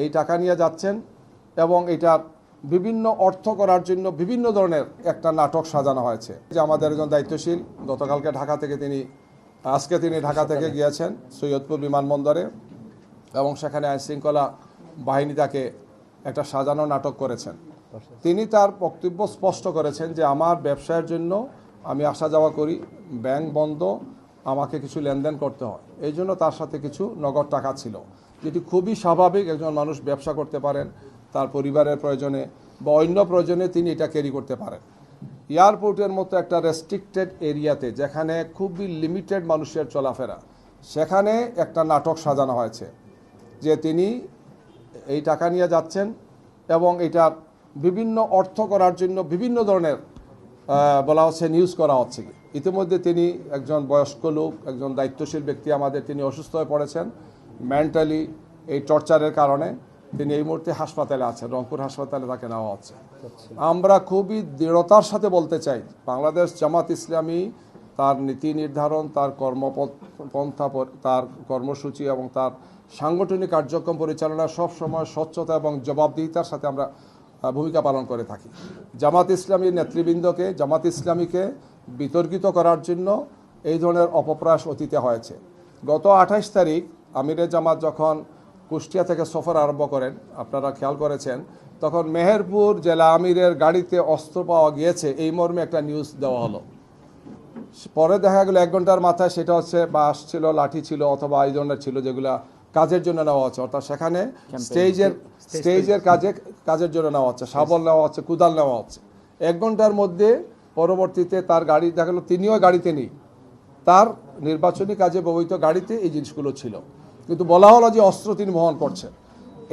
এই টাকা নিয়ে যাচ্ছেন এবং এটার বিভিন্ন অর্থ করার জন্য বিভিন্ন ধরনের একটা নাটক সাজানো হয়েছে। যে আমাদের একজন দায়িত্বশীল গতকালকে আজকে তিনি ঢাকা থেকে গিয়েছেন সৈয়দপুর বিমানবন্দরে এবং সেখানে আইনশৃঙ্খলা বাহিনী তাকে একটা সাজানো নাটক করেছেন। তিনি তার বক্তব্য স্পষ্ট করেছেন যে আমার ব্যবসায়ের জন্য আমি আসা যাওয়া করি, ব্যাংক বন্ধ, আমাকে কিছু লেনদেন করতে হয়, এই জন্য তার সাথে কিছু নগদ টাকা ছিল, যেটি খুবই স্বাভাবিক। একজন মানুষ ব্যবসা করতে পারেন, তার পরিবারের প্রয়োজনে বা অন্য প্রয়োজনে তিনি এটা ক্যারি করতে পারেন। এয়ারপোর্টের মতো একটা রেস্ট্রিক্টেড এরিয়াতে যেখানে খুবই লিমিটেড মানুষের চলাফেরা, সেখানে একটা নাটক সাজানো হয়েছে যে তিনি এই টাকা নিয়ে যাচ্ছেন এবং এটার বিভিন্ন অর্থ করার জন্য বিভিন্ন ধরনের বলা হচ্ছে নিউজ করা হচ্ছে। ইতিমধ্যে তিনি একজন বয়স্ক লোক, একজন দায়িত্বশীল ব্যক্তি আমাদের, তিনি অসুস্থ হয়ে পড়েছেন মেন্টালি এই টর্চারের কারণে। তিনি এই মুহূর্তে হাসপাতালে আছেন, রংপুর হাসপাতালে তাকে নেওয়া হচ্ছে। আমরা খুবই দৃঢ়তার সাথে বলতে চাই, বাংলাদেশ জামাত ইসলামী তার নীতি নির্ধারণ, তার কর্মপন্থা, তার কর্মসূচি এবং তার সাংগঠনিক কার্যক্রম পরিচালনা সব সময় স্বচ্ছতা এবং জবাবদিহিতার সাথে আমরা ভূমিকা পালন করে থাকি। জামাত ইসলামীর নেতৃবৃন্দকে, জামাত ইসলামীকে বিতর্কিত করার জন্য এই ধরনের অপপ্রয়াস অতীতে হয়েছে। গত 28 তারিখ আমিরে জামাত যখন কুষ্টিয়া থেকে সফর আরম্ভ করেন, আপনারা খেয়াল করেছেন, তখন মেহেরপুর জেলা আমিরের গাড়িতে অস্ত্র পাওয়া গিয়েছে এই মর্মে একটা নিউজ দেওয়া হলো। পরে দেখা গেল 1 ঘন্টার মাথায় সেটা হচ্ছে বাস ছিল, লাঠি ছিল অথবা এই ধরনের ছিল যেগুলা কাজের জন্য নেওয়া হচ্ছে, অর্থাৎ সেখানে স্টেজের কাজের জন্য নেওয়া হচ্ছে, শাবল নেওয়া হচ্ছে, কুদাল নেওয়া হচ্ছে। 1 ঘন্টার মধ্যে পরবর্তীতে তার গাড়ি দেখা গেল, তিনিও গাড়িতে নেই, তার নির্বাচনী কাজে ব্যবহৃত গাড়িতে এই জিনিসগুলো ছিল, কিন্তু বলা হলো যে অস্ত্র তিনি বহন করছেন।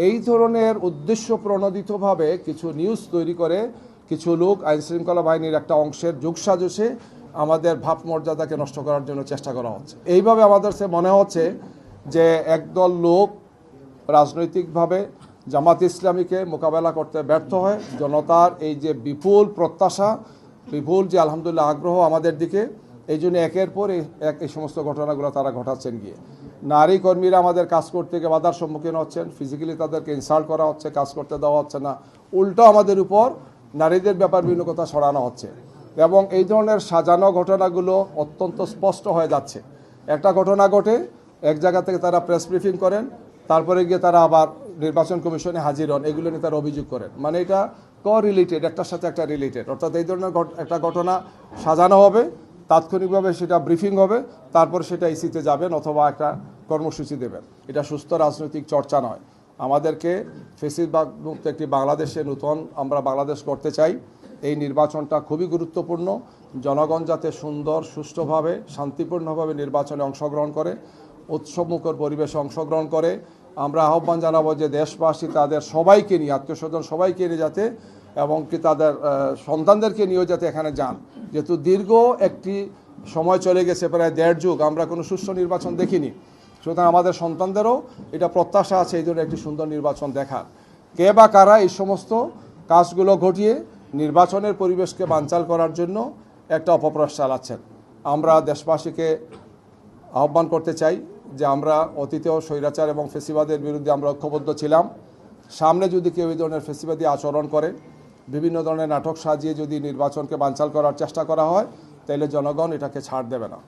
এই ধরনের উদ্দেশ্য প্রণোদিতভাবে কিছু নিউজ তৈরি করে কিছু লোক আইনশৃঙ্খলা বাহিনীর একটা অংশের যোগসাজশে আমাদের ভাবমর্যাদাকে নষ্ট করার জন্য চেষ্টা করা হচ্ছে। এইভাবে আমাদের মনে হচ্ছে যে একদল লোক রাজনৈতিকভাবে জামাত ইসলামীকে মোকাবেলা করতে ব্যর্থ হয়। জনতার এই যে বিপুল প্রত্যাশা, বিপুল যে আলহামদুলিল্লাহ আগ্রহ আমাদের দিকে, এই জন্য একের পর এক এই সমস্ত ঘটনাগুলো তারা ঘটাচ্ছেন। গিয়ে নারী কর্মীরা আমাদের কাজ করতে গিয়ে বাধার সম্মুখীন হচ্ছেন, ফিজিক্যালি তাদেরকে ইনসাল্ট করা হচ্ছে, কাজ করতে দেওয়া হচ্ছে না, উল্টো আমাদের উপর নারীদের ব্যাপার বিভিন্ন কথা ছড়ানো হচ্ছে। এবং এই ধরনের সাজানো ঘটনাগুলো অত্যন্ত স্পষ্ট হয়ে যাচ্ছে। একটা ঘটনা ঘটে, এক জায়গা থেকে তারা প্রেস ব্রিফিং করেন, তারপরে গিয়ে তারা আবার নির্বাচন কমিশনে হাজির হন, এগুলো নিয়ে তারা অভিযোগ করেন। মানে এটা রিলেটেড, একটার সাথে একটা রিলেটেড, অর্থাৎ এই ধরনের একটা ঘটনা সাজানো হবে, তাৎক্ষণিকভাবে সেটা ব্রিফিং হবে, তারপর সেটা ইসিতে যাবেন অথবা একটা কর্মসূচি দেবেন। এটা সুস্থ রাজনৈতিক চর্চা নয়। আমাদেরকে ফ্যাসিবাদ মুক্ত একটি বাংলাদেশে নতুন আমরা বাংলাদেশ করতে চাই। এই নির্বাচনটা খুবই গুরুত্বপূর্ণ। জনগণ যাতে সুন্দর, সুষ্ঠুভাবে, শান্তিপূর্ণভাবে নির্বাচনে অংশগ্রহণ করে, উৎসবমুখর পরিবেশে অংশগ্রহণ করে। আমরা আহ্বান জানাবো যে দেশবাসী তাদের সবাইকে নিয়ে, আত্মীয় স্বজন সবাইকে নিয়ে যাতে, এবং কি তাদের সন্তানদেরকে নিয়েও যাতে এখানে যান। যেহেতু দীর্ঘ একটি সময় চলে গেছে, প্রায় 1.5 যুগ আমরা কোনো সুষ্ঠু নির্বাচন দেখিনি, সুতরাং আমাদের সন্তানদেরও এটা প্রত্যাশা আছে এই ধরনের একটি সুন্দর নির্বাচন দেখার। কে বা কারা এই সমস্ত কাজগুলো ঘটিয়ে নির্বাচনের পরিবেশকে বানচাল করার জন্য একটা অপপ্রয়াস চালাচ্ছেন। আমরা দেশবাসীকে আহ্বান করতে চাই যে আমরা অতীতেও স্বৈরাচার এবং ফ্যাসিবাদের বিরুদ্ধে আমরা ঐক্যবদ্ধ ছিলাম। সামনে যদি কেউ এই ধরনের ফ্যাসিবাদী আচরণ করে, বিভিন্ন ধরনের নাটক সাজিয়ে যদি নির্বাচনকে বানচাল করার চেষ্টা করা হয়, তাহলে জনগণ এটাকে ছাড় দেবে না।